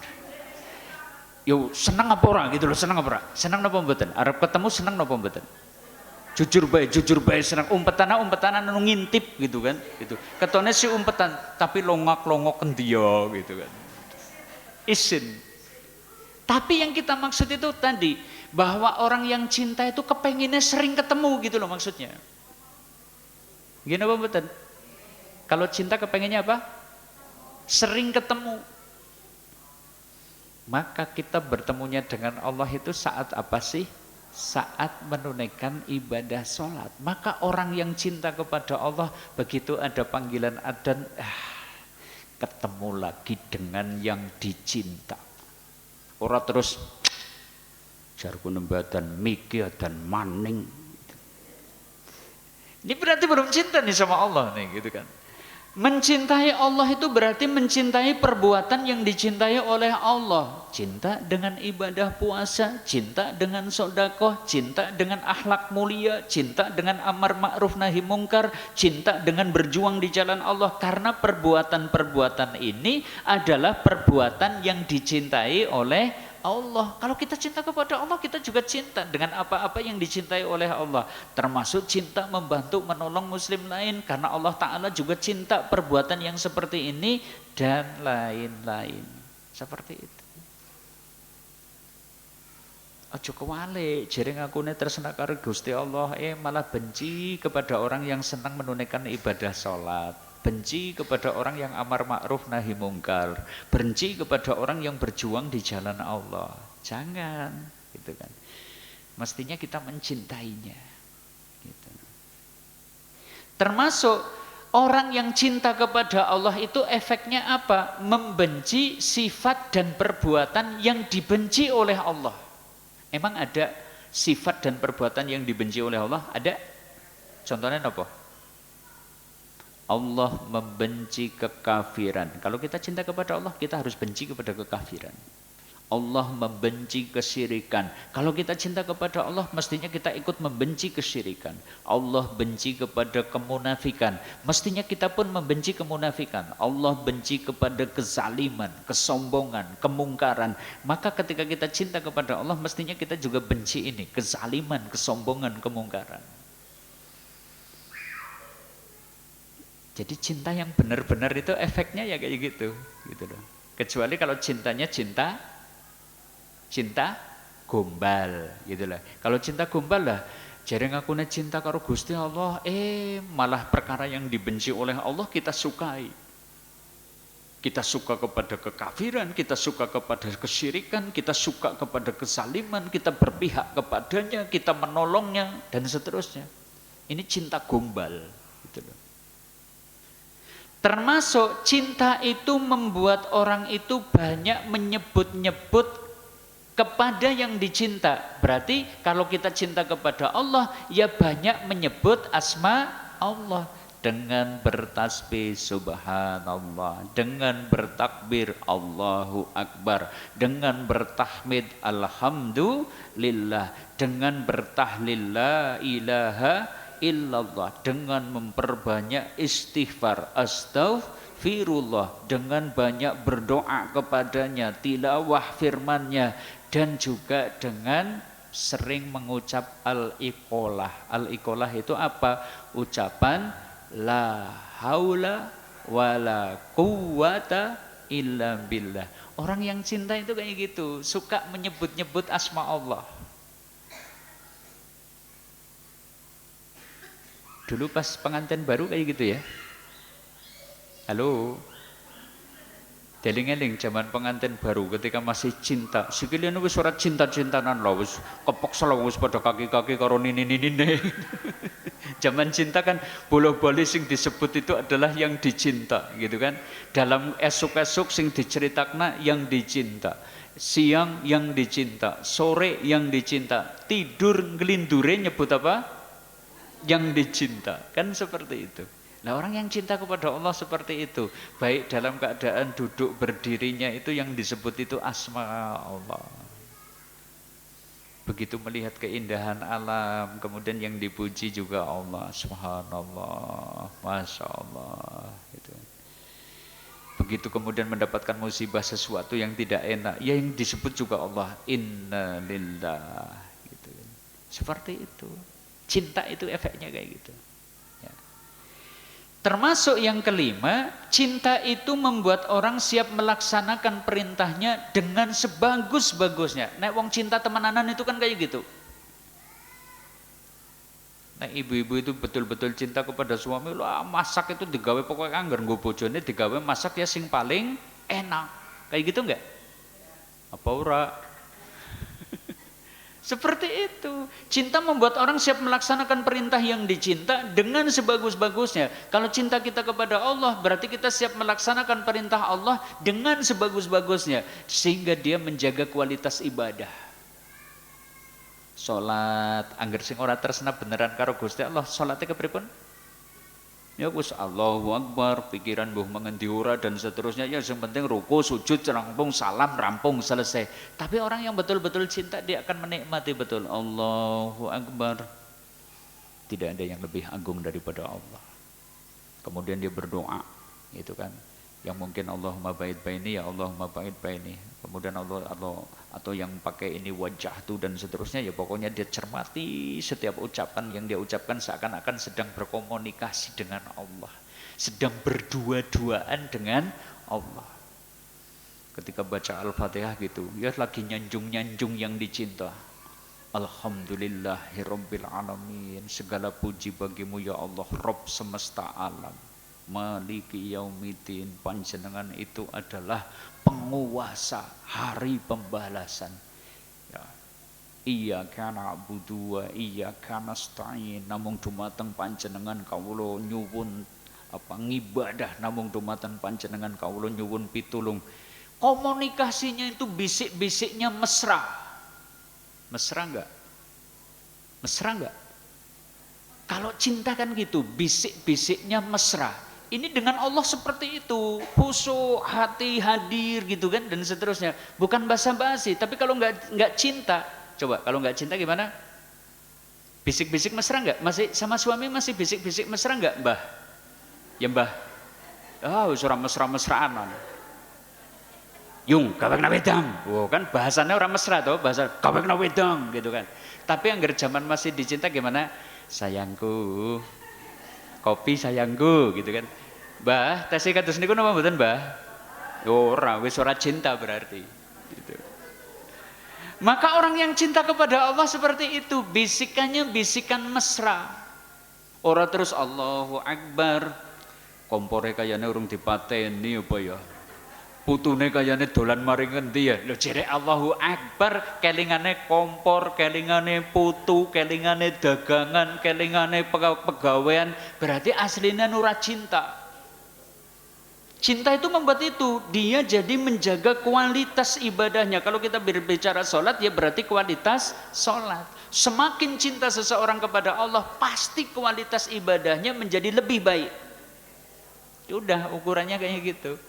Yo seneng apa ora gitu loh, seneng apa ora? Seneng napa mboten? Arep ketemu seneng napa mboten? Jujur bae seneng. Umpetan anu ngintip gitu kan, gitu. Ketone si umpetan tapi longak-longok kendia gitu kan. Isin. Tapi yang kita maksud itu tadi, bahwa orang yang cinta itu kepenginnya sering ketemu gitu loh maksudnya. Gini apa mboten? Kalau cinta kepenginnya apa? Sering ketemu. Maka kita bertemunya dengan Allah itu saat apa sih? Saat menunaikan ibadah sholat. Maka orang yang cinta kepada Allah, begitu ada panggilan adzan, ketemu lagi dengan yang dicinta. Ora terus jarku nembe adzan miki adzan maning. Ini berarti belum cinta nih sama Allah nih gitu kan. Mencintai Allah itu berarti mencintai perbuatan yang dicintai oleh Allah. Cinta dengan ibadah puasa, cinta dengan sedekah, cinta dengan akhlak mulia, cinta dengan amar ma'ruf nahi mungkar, cinta dengan berjuang di jalan Allah. Karena perbuatan-perbuatan ini adalah perbuatan yang dicintai oleh Allah. Kalau kita cinta kepada Allah, kita juga cinta dengan apa-apa yang dicintai oleh Allah. Termasuk cinta membantu menolong muslim lain. Karena Allah Ta'ala juga cinta perbuatan yang seperti ini. Dan lain-lain. Seperti itu. Aja kewalik, jering akune tresna karo Gusti Allah, malah benci kepada orang yang senang menunaikan ibadah sholat. Benci kepada orang yang amar ma'ruf nahi mungkar, benci kepada orang yang berjuang di jalan Allah. Jangan, gitu kan. Mestinya kita mencintainya. Gitu. Termasuk orang yang cinta kepada Allah itu efeknya apa? Membenci sifat dan perbuatan yang dibenci oleh Allah. Emang ada sifat dan perbuatan yang dibenci oleh Allah? Ada? Contohnya apa? Allah membenci kekafiran. Kalau kita cinta kepada Allah, kita harus benci kepada kekafiran. Allah membenci kesyirikan. Kalau kita cinta kepada Allah, mestinya kita ikut membenci kesyirikan. Allah benci kepada kemunafikan. Mestinya kita pun membenci kemunafikan. Allah benci kepada kezaliman, kesombongan, kemungkaran. Maka ketika kita cinta kepada Allah, mestinya kita juga benci ini, kezaliman, kesombongan, kemungkaran. Jadi cinta yang benar-benar itu efeknya ya kayak gitu loh. Kecuali kalau cintanya cinta gombal gitu lah. Kalau cinta gombal lah, jarang aku cinta karo Gusti Allah, malah perkara yang dibenci oleh Allah kita sukai. Kita suka kepada kekafiran, kita suka kepada kesyirikan, kita suka kepada kezaliman, kita berpihak kepadanya, kita menolongnya dan seterusnya. Ini cinta gombal gitu loh. Termasuk cinta itu membuat orang itu banyak menyebut-nyebut kepada yang dicinta. Berarti kalau kita cinta kepada Allah, ya banyak menyebut asma Allah. Dengan bertasbih subhanallah, dengan bertakbir Allahu Akbar, dengan bertahmid alhamdulillah, dengan bertahlil la ilaha illallah, dengan memperbanyak istighfar astaghfirullah, dengan banyak berdoa kepadanya, tilawah firman-Nya, dan juga dengan sering mengucap al-iqolah. Al-iqolah itu apa? Ucapan la haula wala quwata illa billah. Orang yang cinta itu kayak gitu, suka menyebut-nyebut asma Allah. Dulu pas pengantin baru kayak gitu ya. Halo. Deling-eling zaman pengantin baru ketika masih cinta. Sikile niku wis ora cinta-cintanan lho, wis kepeksa lho, wis padha kaki-kaki karo nini-nini. Zaman cinta kan bola-bali sing disebut itu adalah yang dicinta gitu kan. Dalam esuk-esuk sing diceritakna yang dicinta. Siang yang dicinta, sore yang dicinta, tidur ngelindure nyebut apa? Yang dicinta. Kan seperti itu. Nah, orang yang cinta kepada Allah seperti itu, baik dalam keadaan duduk berdirinya itu yang disebut itu asma Allah. Begitu melihat keindahan alam, kemudian yang dipuji juga Allah, subhanallah, masya Allah. Gitu. Begitu kemudian mendapatkan musibah sesuatu yang tidak enak, ya yang disebut juga Allah, inna lillah. Gitu. Seperti itu. Cinta itu efeknya kayak gitu. Termasuk yang kelima, cinta itu membuat orang siap melaksanakan perintahnya dengan sebagus-bagusnya. Nek wong cinta temenanan itu kan kayak gitu. Nah, ibu-ibu itu betul-betul cinta kepada suami, lah masak itu digawe pokoknya anggar nggo bojone digawe masak ya sing paling enak. Kayak gitu enggak? Apa ora? Seperti itu. Cinta membuat orang siap melaksanakan perintah yang dicinta dengan sebagus-bagusnya. Kalau cinta kita kepada Allah, berarti kita siap melaksanakan perintah Allah dengan sebagus-bagusnya. Sehingga dia menjaga kualitas ibadah. Salat, angger sing ora tresna beneran karo Gusti Allah, salatnya kepripun? Ya wis Allahu Akbar, pikiran mbuh mengendi ora dan seterusnya, ya yang penting ruku, sujud, rampung, salam, rampung, selesai. Tapi orang yang betul-betul cinta dia akan menikmati betul Allahu Akbar. Tidak ada yang lebih agung daripada Allah. Kemudian dia berdoa, itu kan. Yang mungkin Allahumma ba'id baini, ya Allahumma ba'id baini. Kemudian Allah atau yang pakai ini wajah tu dan seterusnya, ya pokoknya dia cermati setiap ucapan yang dia ucapkan seakan-akan sedang berkomunikasi dengan Allah, sedang berdua-duaan dengan Allah. Ketika baca Al-Fatihah gitu, ya lagi nyanjung-nyanjung yang dicinta. Alhamdulillahirabbil alamin, segala puji bagimu ya Allah, Rabb semesta alam. Maliki yaumiddin, panjenengan itu adalah penguasa hari pembalasan. Ya. Iyyaka na'budu wa iyyaka nasta'in, namung dumateng panjenengan kawula nyuwun ngibadah, namung dumateng panjenengan kawula nyuwun pitulung. Komunikasinya itu bisik-bisiknya mesra. Mesra enggak? Mesra enggak? Kalau cinta kan gitu, bisik-bisiknya mesra. Ini dengan Allah seperti itu, khusyuk, hati hadir gitu kan, dan seterusnya. Bukan basa-basi. Tapi kalau nggak cinta, coba kalau nggak cinta gimana? Bisik-bisik mesra nggak? Masih sama suami masih bisik-bisik mesra nggak, Mbah? Ya Mbah. Orang mesra-mesraan. Yung, kawekna wedang. Oh, kan bahasanya orang mesra tuh, bahasa kawekna wedang gitu kan. Tapi yang zaman masih dicinta gimana? Sayangku, kopi sayangku gitu kan. Mbah, tesih kados niku napa mboten, Mbah? Ora, wis ora cinta berarti. Gitu. Maka orang yang cinta kepada Allah seperti itu, bisikannya bisikan mesra. Ora terus Allahu Akbar, kompore kayane urung dipateni apa ya? Putune kayane dolan maring ngendi ya? Lho jere Allahu Akbar, kelingane kompor, kelingane putu, kelingane dagangan, kelingane pegawean, berarti aslinya ora cinta. Cinta itu membuat itu, dia jadi menjaga kualitas ibadahnya. Kalau kita berbicara sholat, ya berarti kualitas sholat. Semakin cinta seseorang kepada Allah, pasti kualitas ibadahnya menjadi lebih baik. Udah ukurannya kayak gitu.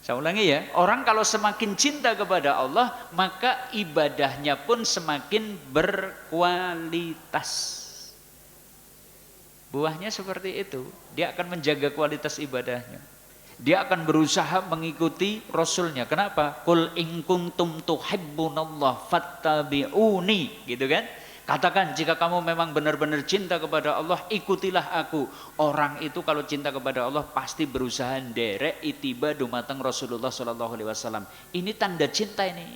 Saya ulangi ya, orang kalau semakin cinta kepada Allah, maka ibadahnya pun semakin berkualitas. Buahnya seperti itu, dia akan menjaga kualitas ibadahnya. Dia akan berusaha mengikuti Rasulnya. Kenapa? Qul in kuntum tuhibbunallah fattabi'uni, gitu kan? Katakan jika kamu memang benar-benar cinta kepada Allah, ikutilah aku. Orang itu kalau cinta kepada Allah pasti berusaha nderek itiba dumateng Rasulullah sallallahu alaihi wasallam. Ini tanda cinta ini.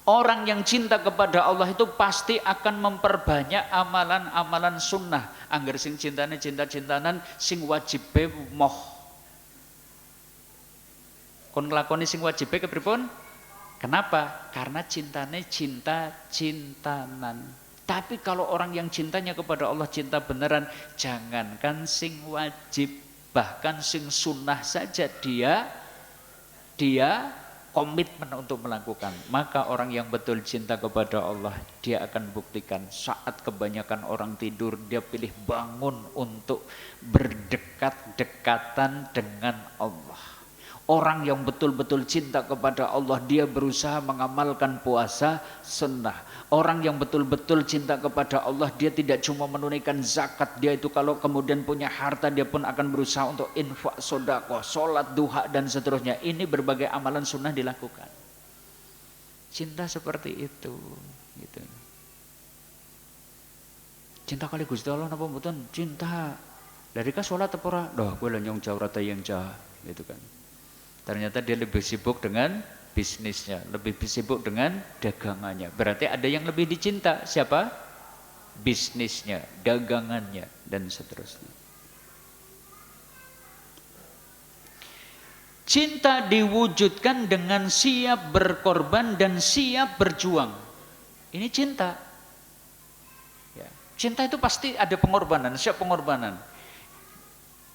Orang yang cinta kepada Allah itu pasti akan memperbanyak amalan-amalan sunnah. Angger sing cintane cinta-cintanan sing wajibe moh. Kon nglakoni sing wajibe kepripun? Kenapa? Karena cintanya cinta-cintanan. Tapi kalau orang yang cintanya kepada Allah cinta beneran, jangankan sing wajib, bahkan sing sunnah saja dia komitmen untuk melakukan. Maka orang yang betul cinta kepada Allah, dia akan buktikan saat kebanyakan orang tidur, dia pilih bangun untuk berdekat-dekatan dengan Allah. Orang yang betul-betul cinta kepada Allah, dia berusaha mengamalkan puasa sunnah. Orang yang betul-betul cinta kepada Allah, dia tidak cuma menunaikan zakat, dia itu kalau kemudian punya harta, dia pun akan berusaha untuk infak, sedekah, sholat, duha, dan seterusnya. Ini berbagai amalan sunnah dilakukan. Cinta seperti itu. Gitu. Cinta kali Gusti Allah napa mboten? Cinta. Dari ka sholat apa ora? Dah, kowe lho nyong jauh rata yang jah, gitu kan. Ternyata dia lebih sibuk dengan bisnisnya, lebih sibuk dengan dagangannya. Berarti ada yang lebih dicinta, siapa? Bisnisnya, dagangannya, dan seterusnya. Cinta diwujudkan dengan siap berkorban dan siap berjuang. Ini cinta. Ya. Cinta itu pasti ada pengorbanan, siap pengorbanan.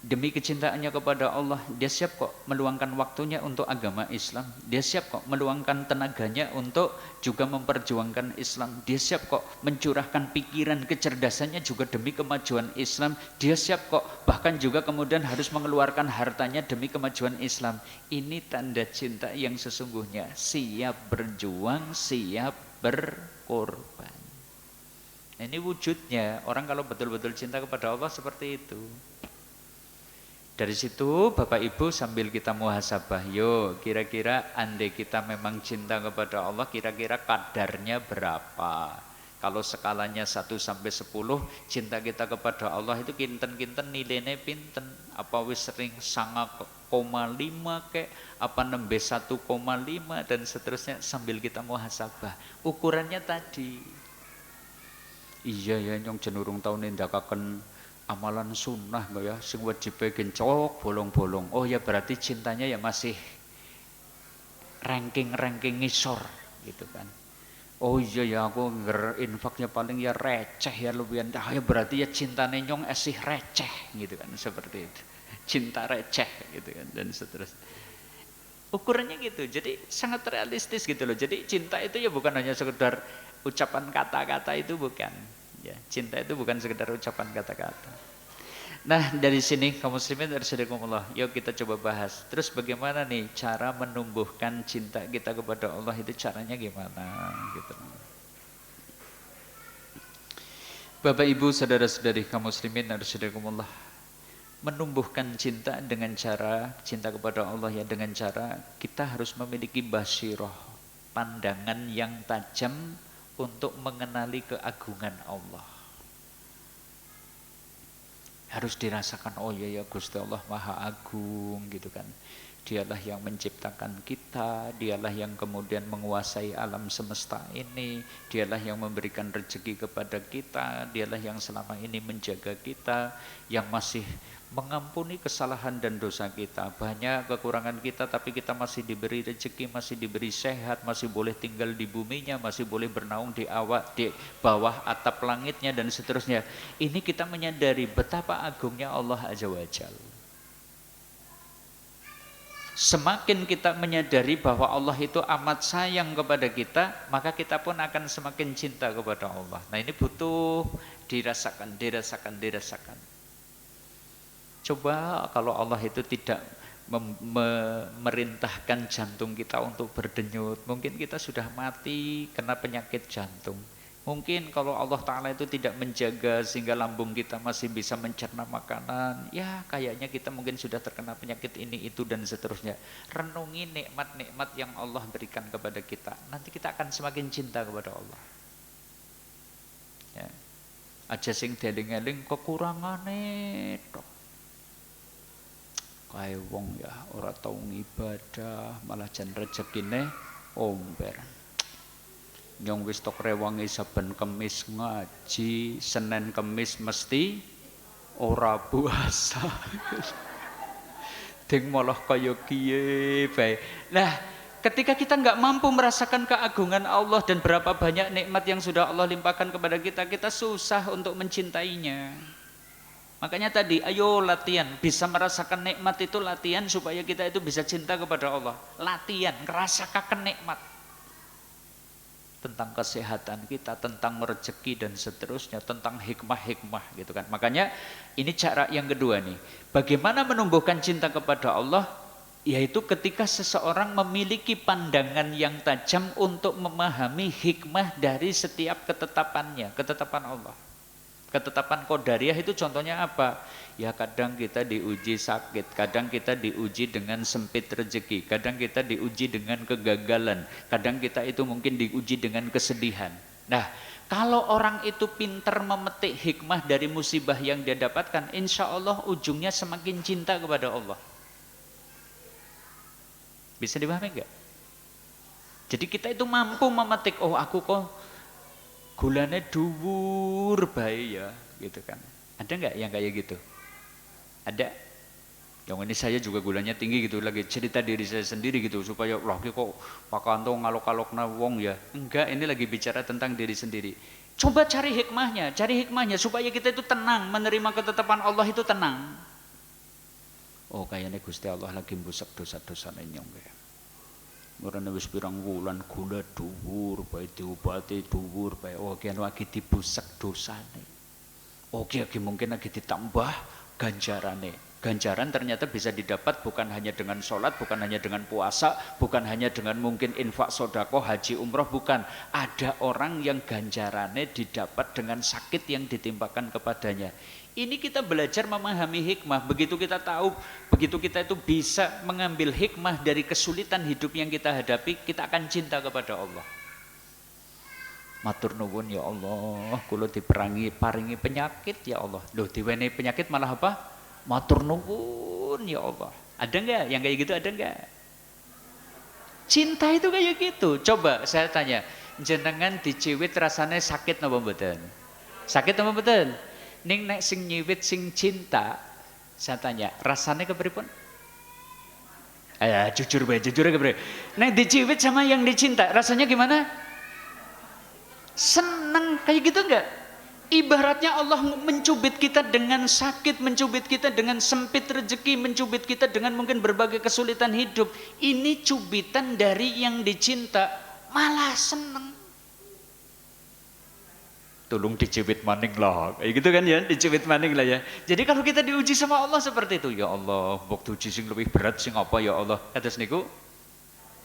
Demi kecintaannya kepada Allah, dia siap kok meluangkan waktunya untuk agama Islam. Dia siap kok meluangkan tenaganya untuk juga memperjuangkan Islam. Dia siap kok mencurahkan pikiran, kecerdasannya juga demi kemajuan Islam. Dia siap kok bahkan juga kemudian harus mengeluarkan hartanya demi kemajuan Islam. Ini tanda cinta yang sesungguhnya. Siap berjuang, siap berkorban. Ini wujudnya. Orang kalau betul-betul cinta kepada Allah seperti itu. Dari situ Bapak Ibu sambil kita muhasabah, yuk kira-kira andai kita memang cinta kepada Allah, kira-kira kadarnya berapa? Kalau skalanya 1 sampai 10, cinta kita kepada Allah itu kinten-kinten nilainya pinten? Apa wis sering 9,5 kek, apa nembe 1,5 dan seterusnya, sambil kita muhasabah. Ukurannya tadi. Iya ya nyong jenurung tahun ndakaken amalan sunnah mbak ya, sing wajib gencok bolong-bolong. Oh ya berarti cintanya ya masih ranking ngisor gitu kan. Oh iya ya aku infaknya paling ya receh ya lumayan. Ah ya berarti ya cintanya nyong esih receh gitu kan, seperti itu. Cinta receh gitu kan dan seterusnya. Ukurannya gitu. Jadi sangat realistis gitu loh. Jadi cinta itu ya bukan hanya sekedar ucapan kata-kata, itu bukan. Ya, cinta itu bukan sekedar ucapan kata-kata. Nah, dari sini kaum muslimin arsyadakumullah, yuk kita coba bahas. Terus bagaimana nih cara menumbuhkan cinta kita kepada Allah, itu caranya gimana gitu. Bapak Ibu, saudara-saudari kaum muslimin arsyadakumullah, menumbuhkan cinta dengan cara cinta kepada Allah ya dengan cara kita harus memiliki basirah, pandangan yang tajam untuk mengenali keagungan Allah. Harus dirasakan, oh iya ya Gusti Allah Maha Agung gitu kan. Dialah yang menciptakan kita, dialah yang kemudian menguasai alam semesta ini, dialah yang memberikan rezeki kepada kita, dialah yang selama ini menjaga kita, yang masih mengampuni kesalahan dan dosa kita. Banyak kekurangan kita tapi kita masih diberi rezeki, masih diberi sehat, masih boleh tinggal di buminya, masih boleh bernaung di bawah atap langitnya dan seterusnya. Ini kita menyadari betapa agungnya Allah Azza wa Jalla. Semakin kita menyadari bahwa Allah itu amat sayang kepada kita, maka kita pun akan semakin cinta kepada Allah. Nah, ini butuh dirasakan. Coba kalau Allah itu tidak memerintahkan jantung kita untuk berdenyut, mungkin kita sudah mati kena penyakit jantung. Mungkin kalau Allah Ta'ala itu tidak menjaga sehingga lambung kita masih bisa mencerna makanan, ya kayaknya kita mungkin sudah terkena penyakit ini, itu, dan seterusnya. Renungi nikmat-nikmat yang Allah berikan kepada kita. Nanti kita akan semakin cinta kepada Allah. Ya. Aja sing dieling-eling kekurangane tok. Kae wong ya ora tau ngibadah, malah jan rezekine omber. Yang wis tok rewangi saben Kemis ngaji, Senin Kemis mesti ora puasa. Ding malah kaya kiye bae. Nah, ketika kita nggak mampu merasakan keagungan Allah dan berapa banyak nikmat yang sudah Allah limpahkan kepada kita, kita susah untuk mencintainya. Makanya tadi, ayo latihan, bisa merasakan nikmat itu latihan supaya kita itu bisa cinta kepada Allah. Latihan, ngerasakan nikmat. Tentang kesehatan kita, tentang rezeki dan seterusnya, tentang hikmah-hikmah gitu kan. Makanya ini cara yang kedua nih. Bagaimana menumbuhkan cinta kepada Allah? Yaitu ketika seseorang memiliki pandangan yang tajam untuk memahami hikmah dari setiap ketetapannya, ketetapan Allah. Ketetapan qadariyah itu contohnya apa? Ya kadang kita diuji sakit, kadang kita diuji dengan sempit rezeki, kadang kita diuji dengan kegagalan, kadang kita itu mungkin diuji dengan kesedihan. Nah, kalau orang itu pintar memetik hikmah dari musibah yang dia dapatkan, insya Allah ujungnya semakin cinta kepada Allah. Bisa dipahami enggak? Jadi kita itu mampu memetik, oh aku kok gulanya dhuwur bae ya, gitu kan. Ada enggak yang kayak gitu? Ada. Yang ini saya juga gulanya tinggi gitu, lagi cerita diri saya sendiri gitu supaya lagi kok Pak Kanto ngalok-alokna wong ya. Enggak, ini lagi bicara tentang diri sendiri. Coba cari hikmahnya supaya kita itu tenang, menerima ketetapan Allah itu tenang. Oh, kayaknya Gusti Allah lagi mbusak dosa-dosane nyong ya. Murane wis pirang wulan gula dhuwur bae diobati dhuwur bae. Oh, ki lagi dibusak dosane. Oh, ki mungkin lagi ditambah ganjarane. Ganjaran ternyata bisa didapat bukan hanya dengan sholat, bukan hanya dengan puasa, bukan hanya dengan mungkin infak sodako, haji, umroh, bukan. Ada orang yang ganjarannya didapat dengan sakit yang ditimpakan kepadanya. Ini kita belajar memahami hikmah. Begitu kita tahu, begitu kita itu bisa mengambil hikmah dari kesulitan hidup yang kita hadapi, kita akan cinta kepada Allah. Matur nuwun ya Allah, kula paringi penyakit ya Allah. Loh, diwenehi penyakit malah apa? Matur nuwun ya Allah. Ada enggak yang kayak gitu, ada enggak? Cinta itu kayak gitu. Coba saya tanya, jenengan diciwit rasanya sakit napa mboten? Sakit napa mboten? Ning nek sing nyiwit sing cinta, saya tanya, rasanya kepripun? Jujur bae, jujur kepripun? Nek diciwit sama yang dicinta, rasanya gimana? Seneng kayak gitu enggak? Ibaratnya Allah mencubit kita dengan sakit, mencubit kita dengan sempit rezeki, mencubit kita dengan mungkin berbagai kesulitan hidup. Ini cubitan dari yang dicinta, malah seneng. Tolong dicubit maning lah, kayak gitu kan ya, dicubit maning lah ya. Jadi kalau kita diuji sama Allah seperti itu, ya Allah, waktu uji sing lebih berat sing apa ya Allah, atas niku.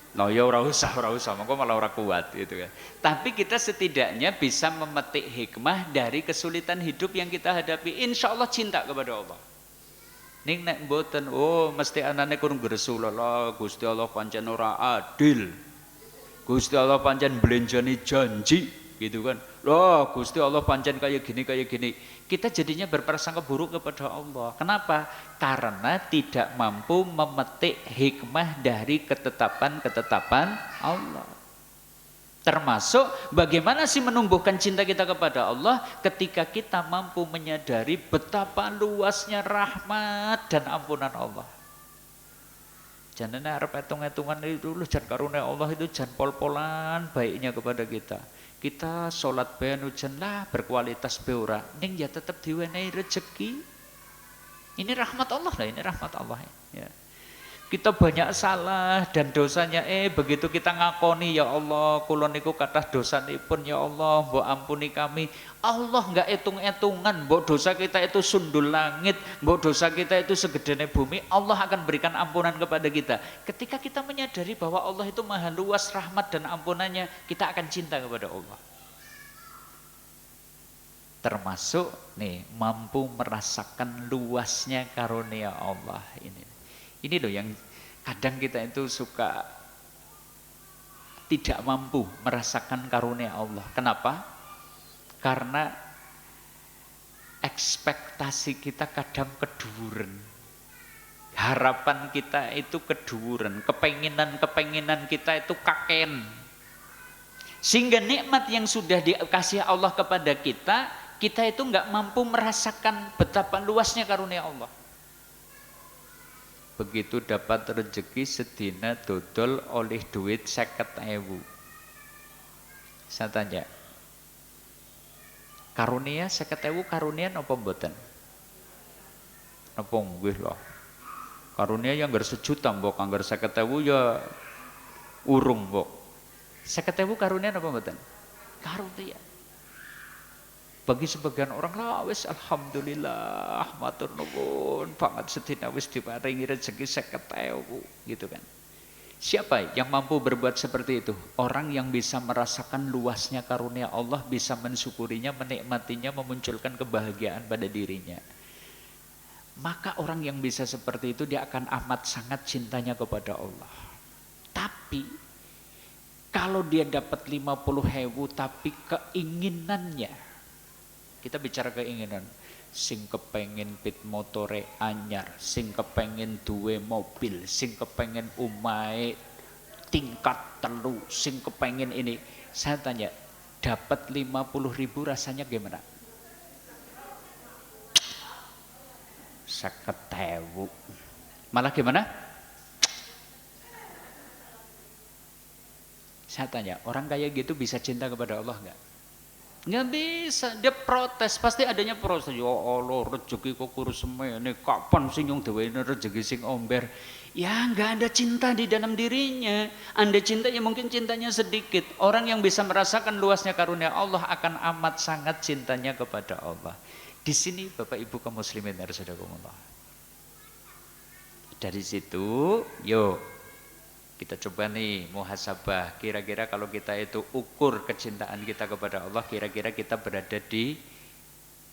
Nah ya ora usah, monggo malah ora kuat gitu kan. Tapi kita setidaknya bisa memetik hikmah dari kesulitan hidup yang kita hadapi. Insya Allah cinta kepada Allah. Ning nek mboten, oh mesti anane kurang Rasulullah, Gusti Allah pancen ora adil. Gusti Allah pancen belenjani janji gitu kan. Loh, Gusti Allah pancen kayak gini. Kita jadinya berprasangka buruk kepada Allah. Kenapa? Karena tidak mampu memetik hikmah dari ketetapan-ketetapan Allah. Termasuk bagaimana sih menumbuhkan cinta kita kepada Allah ketika kita mampu menyadari betapa luasnya rahmat dan ampunan Allah. Jangan arep hitung-hitungan itu dulu, jan karunia Allah itu jan pol-polan baiknya kepada kita. Kita sholat bayan hujan lah berkualitas beura, ning ya tetap diwenehi rezeki. Ini rahmat Allah lah, ini rahmat Allah ya. Kita banyak salah dan dosanya, begitu kita ngakoni, ya Allah kula niku kathah dosanipun, ya Allah mbok ampuni kami. Allah enggak hitung-hitungan, mbok dosa kita itu sundul langit, mbok dosa kita itu segedene bumi, Allah akan berikan ampunan kepada kita. Ketika kita menyadari bahwa Allah itu maha luas rahmat dan ampunannya, kita akan cinta kepada Allah. Termasuk nih mampu merasakan luasnya karunia Allah ini. Ini loh yang kadang kita itu suka tidak mampu merasakan karunia Allah. Kenapa? Karena ekspektasi kita kadang keduren. Harapan kita itu keduren. Kepenginan kita itu kaken. Sehingga nikmat yang sudah dikasih Allah kepada kita, kita itu nggak mampu merasakan betapa luasnya karunia Allah. Begitu dapat rezeki sedina dodol oleh duit 50.000. Saya tanya, karunia 50.000 karunia apa mboten? Napa nggih lho. Karunia yang ngger sejuta mbok anggar 50.000 ya urung mbok. 50.000 karunia apa mboten? Karunia. Bagi sebagian orang lah wis alhamdulillah matur nuwun banget sedina wis diparingi rezeki 50.000 gitu kan. Siapa yang mampu berbuat seperti itu? Orang yang bisa merasakan luasnya karunia Allah, bisa mensyukurinya, menikmatinya, memunculkan kebahagiaan pada dirinya. Maka orang yang bisa seperti itu dia akan amat sangat cintanya kepada Allah. Tapi kalau dia dapat 50.000 tapi keinginannya, kita bicara keinginan, sing kepengen pit motore anyar, sing kepengen duwe mobil, sing kepengen umahe tingkat 3, sing kepengen ini. Saya tanya, dapat 50.000 rasanya gimana? 50.000. Malah gimana? Saya tanya, orang kayak gitu bisa cinta kepada Allah enggak? Nggak bisa, dia protes, pasti adanya protes. Ya Allah, rezeki kok kurus semene, kapan sih yang deweine rezeki sing omber? Ya nggak ada cinta di dalam dirinya. Anda cinta ya mungkin cintanya sedikit. Orang yang bisa merasakan luasnya karunia Allah akan amat sangat cintanya kepada Allah. Di sini Bapak Ibu kaum muslimin rahimakumullah. Dari situ, yuk kita coba nih muhasabah, kira-kira kalau kita itu ukur kecintaan kita kepada Allah, kira-kira kita berada di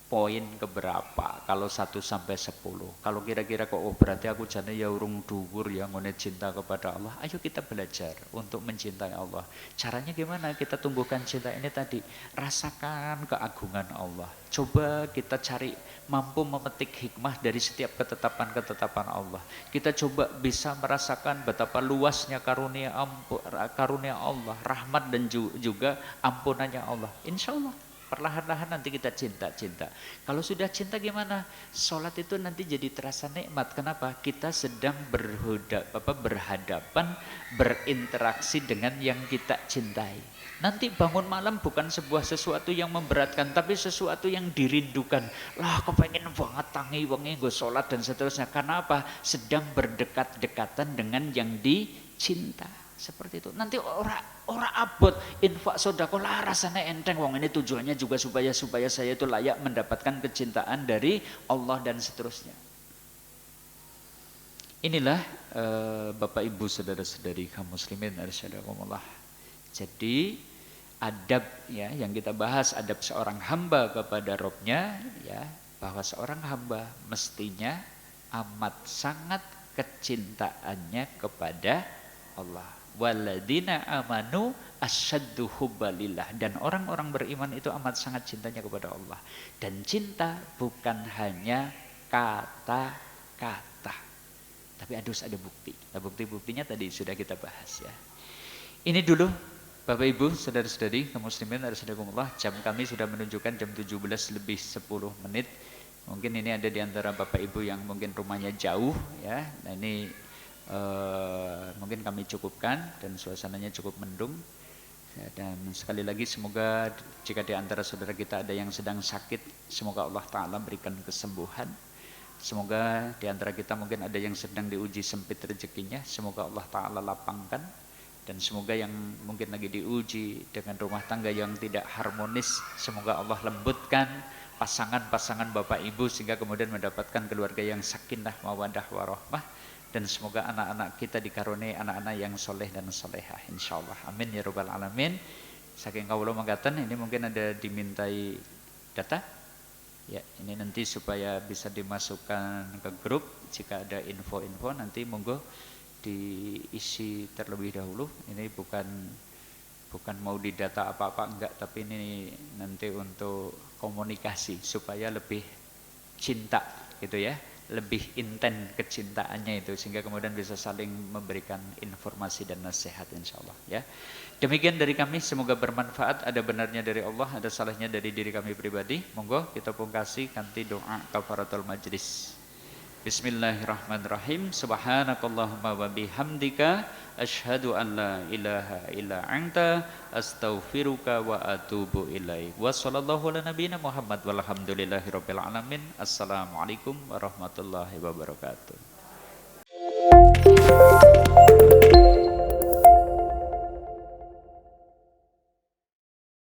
poin keberapa? Kalau 1 sampai 10. Kalau kira-kira kok berarti aku jane ya urung dhuwur ya ngene cinta kepada Allah. Ayo kita belajar untuk mencintai Allah. Caranya gimana? Kita tumbuhkan cinta ini tadi. Rasakan keagungan Allah. Coba kita cari mampu memetik hikmah dari setiap ketetapan-ketetapan Allah. Kita coba bisa merasakan betapa luasnya karunia Allah, rahmat dan juga ampunannya Allah. Insya Allah perlahan-lahan nanti kita cinta. Kalau sudah cinta gimana? Sholat itu nanti jadi terasa nikmat. Kenapa? Kita sedang berhadapan, berinteraksi dengan yang kita cintai. Nanti bangun malam bukan sebuah sesuatu yang memberatkan, tapi sesuatu yang dirindukan. Lah kepengen banget tangi wengi nggo sholat dan seterusnya. Karena apa? Sedang berdekat-dekatan dengan yang dicinta. Seperti itu. Nanti ora abot infak sedekah lah rasanya enteng, wong ini tujuannya juga supaya saya itu layak mendapatkan kecintaan dari Allah dan seterusnya. Inilah Bapak Ibu saudara-saudari kaum muslimin rahimakumullah. Jadi adab ya yang kita bahas, adab seorang hamba kepada Robnya ya, bahwa seorang hamba mestinya amat sangat kecintaannya kepada Allah. Waladina amanu asyaddu hubbalillah, dan orang-orang beriman itu amat sangat cintanya kepada Allah. Dan cinta bukan hanya kata-kata, tapi harus ada bukti. Nah, bukti-buktinya tadi sudah kita bahas ya. Ini dulu Bapak Ibu, saudara-saudari kaum muslimin rahimakumullah, jam kami sudah menunjukkan jam 17 lebih 10 menit. Mungkin ini ada di antara Bapak Ibu yang mungkin rumahnya jauh ya. Nah ini mungkin kami cukupkan dan suasananya cukup mendung ya, dan sekali lagi semoga jika di antara saudara kita ada yang sedang sakit, semoga Allah Ta'ala berikan kesembuhan. Semoga di antara kita mungkin ada yang sedang diuji sempit rezekinya, semoga Allah Ta'ala lapangkan. Dan semoga yang mungkin lagi diuji dengan rumah tangga yang tidak harmonis, semoga Allah lembutkan pasangan-pasangan bapak ibu sehingga kemudian mendapatkan keluarga yang sakinah mawaddah warahmah. Dan semoga anak-anak kita dikaruniai anak-anak yang soleh dan solehah insyaallah, amin ya rabbal alamin. Saking kawula mangkatan ini mungkin ada dimintai data ya, ini nanti supaya bisa dimasukkan ke grup. Jika ada info-info nanti monggo diisi terlebih dahulu. Ini bukan mau didata apa-apa enggak, tapi ini nanti untuk komunikasi supaya lebih cinta gitu ya, lebih intens kecintaannya itu, sehingga kemudian bisa saling memberikan informasi dan nasihat insyaallah ya. Demikian dari kami, semoga bermanfaat. Ada benarnya dari Allah, ada salahnya dari diri kami pribadi. Monggo kita pungkasi kanthi doa kafaratul majlis. Bismillahirrahmanirrahim. Subhanakallahumma wa bihamdika asyhadu an la ilaha illa anta astaghfiruka wa atubu ilaik. Wa sallallahu ala nabiyyina Muhammad walhamdulillahirabbil alamin. Assalamualaikum warahmatullahi wabarakatuh.